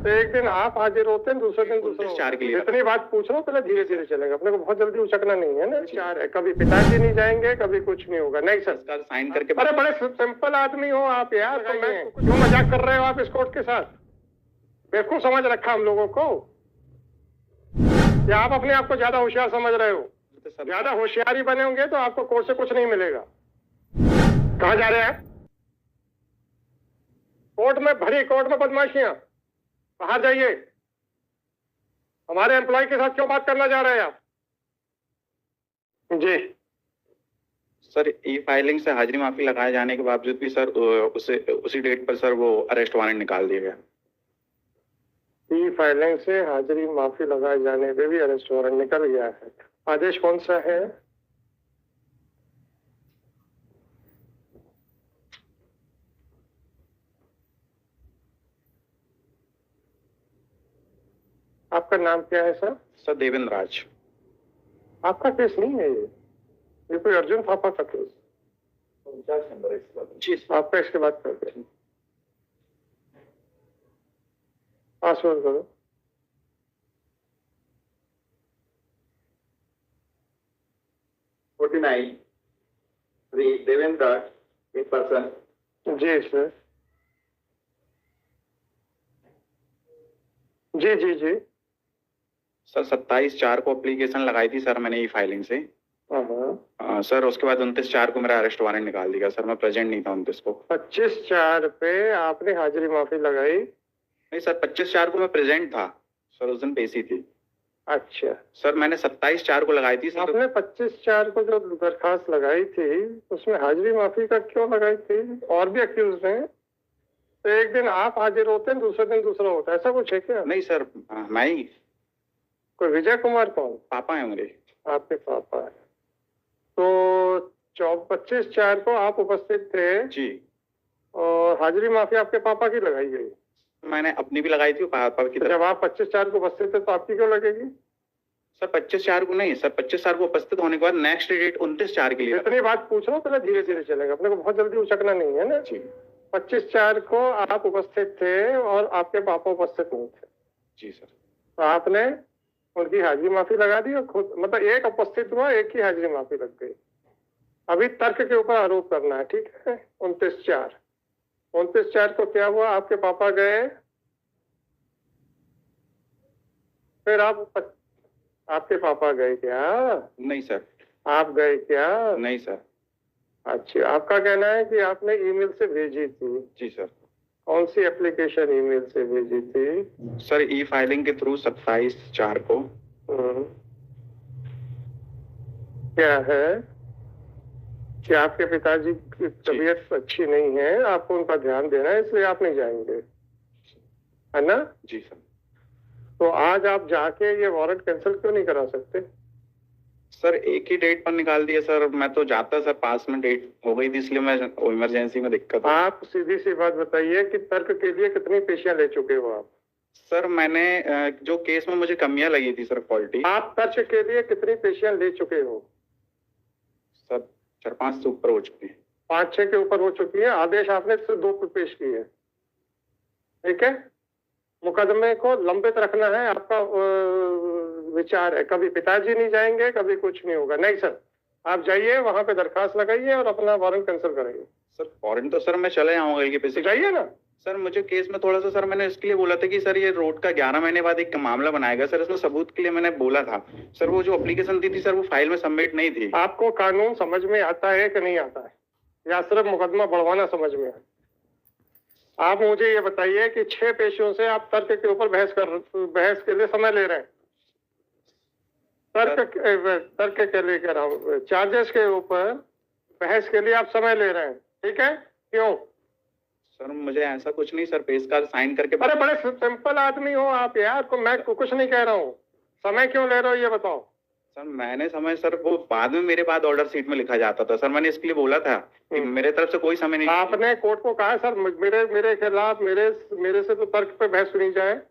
तो एक दिन आप हाजिर होते हैं, दूसरे दिन दूसरा। 4 के लिए इतनी बात पूछ रहा हूँ, पहले धीरे धीरे चलेगा, अपने को बहुत जल्दी उचकना नहीं है ना। 4 है, कभी पिताजी नहीं जाएंगे, कभी कुछ नहीं होगा। नहीं सर, साइन करके। अरे बड़े सिंपल आदमी हो आप यार, तो मैं क्यों मजाक कर रहे हो आप इस कोर्ट के साथ? बेवकूफ समझ रखा हम लोगों को, या आप अपने आप को ज्यादा होशियार समझ रहे हो? ज्यादा होशियारी बने होंगे तो आपको कोर्ट से कुछ नहीं मिलेगा। कहाँ जा रहे हैं? कोर्ट में भरी, कोर्ट में बदमाशियां, बाहर जाइए। हमारे एम्प्लॉय के साथ क्यों बात करना जा रहे हैं आप? जी सर, ई फाइलिंग से हाजिरी माफी लगाए जाने के बावजूद भी सर उसी डेट पर सर वो अरेस्ट वारंट निकाल दिया गया। ई फाइलिंग से हाजिरी माफी लगाए जाने पे भी अरेस्ट वारंट निकल गया है। आदेश कौन सा है? आपका नाम क्या है सर? सर देवेंद्र राज। आपका केस नहीं है ये कोई अर्जुन थापा का केस। जी आपका इसके बाद करते हैं। पासवर्ड करो। Devendra Raj in person. जी सर, जी जी जी। सर 27/4 को एप्लीकेशन लगाई थी सर मैंने ई फाइलिंग से। सर उसके बाद 29/4 को मेरा अरेस्ट वारंट निकाल दिया सर, मैं प्रेजेंट नहीं था 29 को। 25/4 पे आपने हाजिरी माफी लगाई? नहीं सर, 25/4 को मैं प्रेजेंट था सर, उस दिन पेशी थी। अच्छा सर मैंने 27/4 को लगाई थी सर। आपने 25/4 को जो दरखास्त लगाई थी उसमें हाजिरी माफी का क्यों लगाई थी? और भी अक्यूज हैं, तो एक दिन आप हाजिर होते हैं, दूसरे दिन दूसरा होता है, ऐसा कुछ है क्या? नहीं सर, मैं ही। कोई विजय कुमार कौन? पापा है मेरे। आपके पापा है। तो 25/4 को आप उपस्थित थे जी। और हाजिरी माफी आपके पापा की लगाई गई? मैंने अपनी भी लगाई थी, पापा की। तो जब आप 25/4 को उपस्थित थे तो आपकी क्यों लगेगी? सर 25/4 को नहीं सर, 25/4 को उपस्थित होने के बाद नेक्स्ट डेट 29/4 के लिए। इतनी बात पूछ रहा हूँ, पहले धीरे धीरे चलेगा, अपने को बहुत जल्दी उचकना नहीं है ना। जी। 25/4 को आप उपस्थित थे और आपके पापा उपस्थित नहीं थे। जी सर। तो आपने उनकी हाजिरी माफी लगा दी और खुद, मतलब एक उपस्थित हुआ, एक की हाजिरी माफी लग गई। अभी तर्क के ऊपर आरोप करना है, ठीक है? 29/4 को क्या हुआ? आपके पापा गए, फिर आपके पापा गए क्या? नहीं सर। आप गए क्या? नहीं सर। अच्छा, आपका कहना है कि आपने ईमेल से भेजी थी? जी सर। कौन सी एप्लीकेशन ईमेल से भेजी थी? सर ई फाइलिंग के थ्रू 27/4 को। क्या है कि आपके पिताजी की तबीयत अच्छी नहीं है, आपको उनका ध्यान देना है, इसलिए आप नहीं जाएंगे, है ना? जी सर। तो आज आप जाके ये वारंट कैंसिल क्यों नहीं करा सकते? सर एक ही डेट पर निकाल दिया सर, मैं तो जाता सर, पास में डेट हो गई थी इसलिए मैं इमरजेंसी में दिक्कत। आप सीधी सी बात बताइए कि तर्क के लिए कितनी पेशियां ले चुके हो आप? सर मैंने जो केस में मुझे कमियां लगी थी सर, क्वालिटी। आप तर्क के लिए कितनी पेशियां ले चुके हो? सर 4-5 से ऊपर हो चुकी है। 5-6 के ऊपर हो चुकी है। आदेश आपने सिर्फ 2 पेश किए, ठीक है? मुकदमे को लंबित रखना है, आपका विचार है। कभी पिताजी नहीं जाएंगे, कभी कुछ नहीं होगा। नहीं सर, आप जाइए वहां पे दरखास्त लगाइए और अपना वारंट कैंसिल कराइए। सर वारंट तो सर मैं चले आऊंगा ये पैसे। जाइए ना सर। मुझे केस में थोड़ा सा सर, मैंने इसके लिए बोला था कि सर ये रोड का 11 महीने बाद एक मामला बनाएगा सर, इसमें सबूत के लिए मैंने बोला था सर। वो जो एप्लीकेशन दी थी सर, वो फाइल में सबमिट नहीं थी। आपको कानून समझ में आता है कि नहीं आता है, या सिर्फ मुकदमा बढ़वाना समझ में है? आप मुझे ये बताइए कि 6 पेशियों से आप तर्क के ऊपर बहस के लिए समय ले रहे हैं। तर्क के लिए कह रहा हूँ, चार्जेस के ऊपर बहस के लिए आप समय ले रहे हैं, ठीक है? क्यों? सर मुझे ऐसा कुछ नहीं सर, पेश कार्ड साइन करके। अरे बड़े सिंपल आदमी हो आप यार, मैं कुछ नहीं कह रहा हूँ। समय क्यों ले रहे हो ये बताओ। सर मैंने समय सर, वो बाद में मेरे बाद ऑर्डर शीट में लिखा जाता था सर, मैंने इसके लिए बोला था कि मेरे तरफ से कोई समय नहीं। आपने कोर्ट को कहा सर मेरे खिलाफ मेरे से तो तर्क पे बहस सुनी जाए?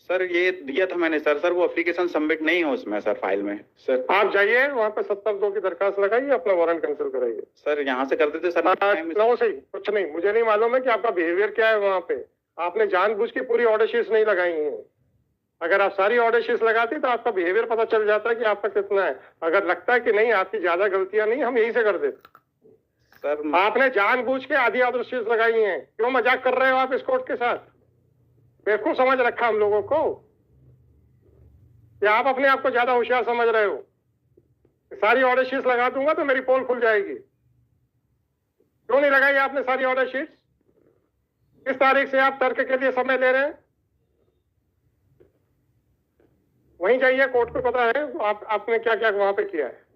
सर ये दिया था मैंने सर। सर वो एप्लीकेशन सबमिट नहीं है उसमें सर, फाइल में सर। आप जाइए वहाँ पे 70(2) की दरखास्त लगाइए, अपना वारंट कैंसिल कराइए। सर यहाँ से कर देते सर। सही कुछ नहीं, मुझे नहीं मालूम है कि आपका बिहेवियर क्या है वहाँ पे। आपने जानबूझ के पूरी ऑर्डर शीट्स नहीं लगाई हैं। अगर आप सारी ऑर्डर शीट्स लगाती तो आपका बिहेवियर पता चल जाता है कि आपका कितना है। अगर लगता है कि नहीं आपकी ज्यादा गलतियां नहीं, हम यही से कर देते। सर आपने जानबूझ के आधी ऑर्डर शीट्स लगाई हैं। क्यों मजाक कर रहे हो आप इस कोर्ट के साथ? बेवकूफ समझ रखा हम लोगों को, या आप अपने आप को ज्यादा होशियार समझ रहे हो? सारी ऑर्डर शीट्स लगा दूंगा तो मेरी पोल खुल जाएगी। क्यों नहीं लगाई आपने सारी ऑर्डर शीट्स? किस तारीख से आप तर्क के लिए समय ले रहे हैं? वहीं जाइए, कोर्ट को पता है आपने क्या क्या वहां पे किया है।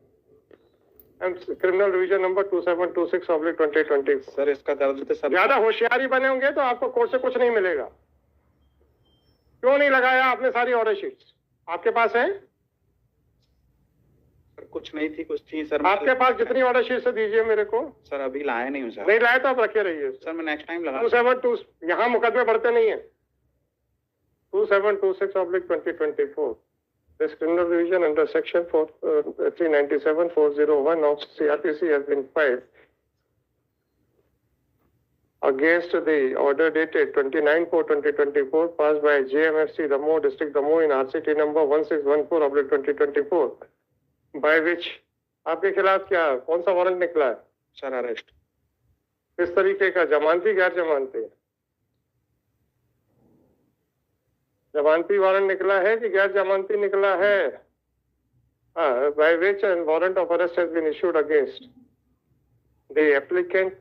Criminal revision number 2726/2020। सर इसका दर्द तो सब ज्यादा होशियारी बने होंगे तो आपको कोर्ट से कुछ नहीं मिलेगा। क्यों नहीं लगाया आपने सारी ऑर्डर शीट्स? आपके पास है? सर कुछ नहीं थी, कुछ थी सर। आपके पास जितनी ऑर्डर शीट्स दीजिए मेरे को। सर अभी लाया नहीं हूँ सर। नहीं लाए तो आप रखे रहिए। सर मैं नेक्स्ट टाइम लगा। 272 यहाँ मुकदमे बढ़ते नहीं है। 2726/2024 This criminal revision under section 397/401 of CRPC has been filed against the order dated 29/4/2024 passed by JMFC Damoh District Damoh in RCT number 1614/2024 by which आपके खिलाफ क्या कौन सा वारंट निकला है? Sir arrest. किस तरीके का? जमानती गैर जमानती? जमानती वारंट निकला है कि गैर जमानती निकला है? By which a warrant of arrest has been issued against the applicant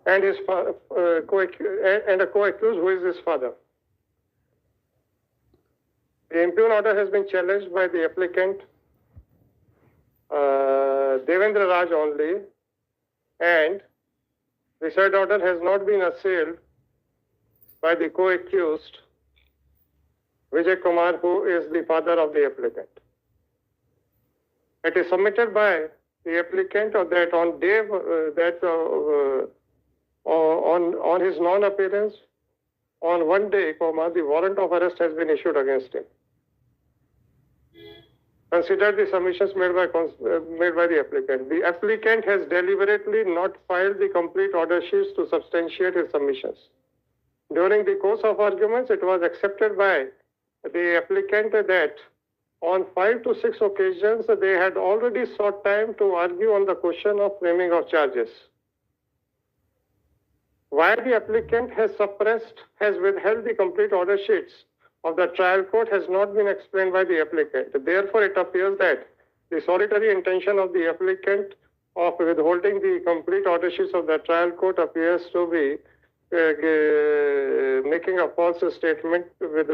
and his and a co-accused who is his father. The impugn order has been challenged by the applicant Devendra Raj only, and the said order has not been assailed by the co-accused Vijay Kumar, who is the father of the applicant. It is submitted by the applicant that on on his non-appearance on one day, the warrant of arrest has been issued against him. Consider the submissions made by the applicant. The applicant has deliberately not filed the complete order sheets to substantiate his submissions. During the course of arguments, it was accepted by the applicant that on 5 to 6 occasions, they had already sought time to argue on the question of framing of charges. Why the applicant has withheld the complete order sheets of the trial court has not been explained by the applicant. Therefore, it appears that the solitary intention of the applicant of withholding the complete order sheets of the trial court appears to be making a false statement with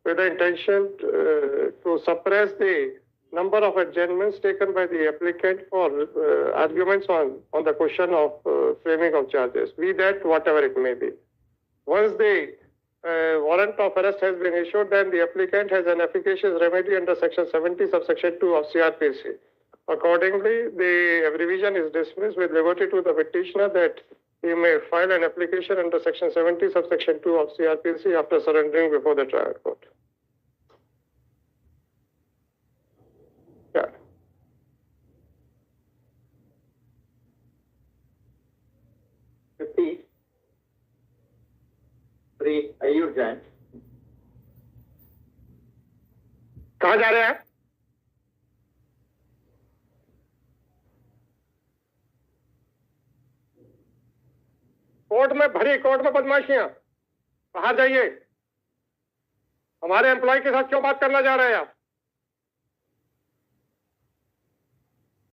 the intention to suppress the number of adjournments taken by the applicant for arguments on the question of framing of charges, be that whatever it may be. Once the warrant of arrest has been issued, then the applicant has an efficacious remedy under section 70 subsection 2 of CRPC. Accordingly, the revision is dismissed with liberty to the petitioner that he may file an application under section 70 subsection 2 of CRPC after surrendering before the trial court. Yeah. आयुर जैन कहाँ जा रहे हैं? Court में भरी court में बदमाशियां, बाहर जाइए। हमारे एम्प्लॉय के साथ क्यों बात करना जा रहे हैं आप?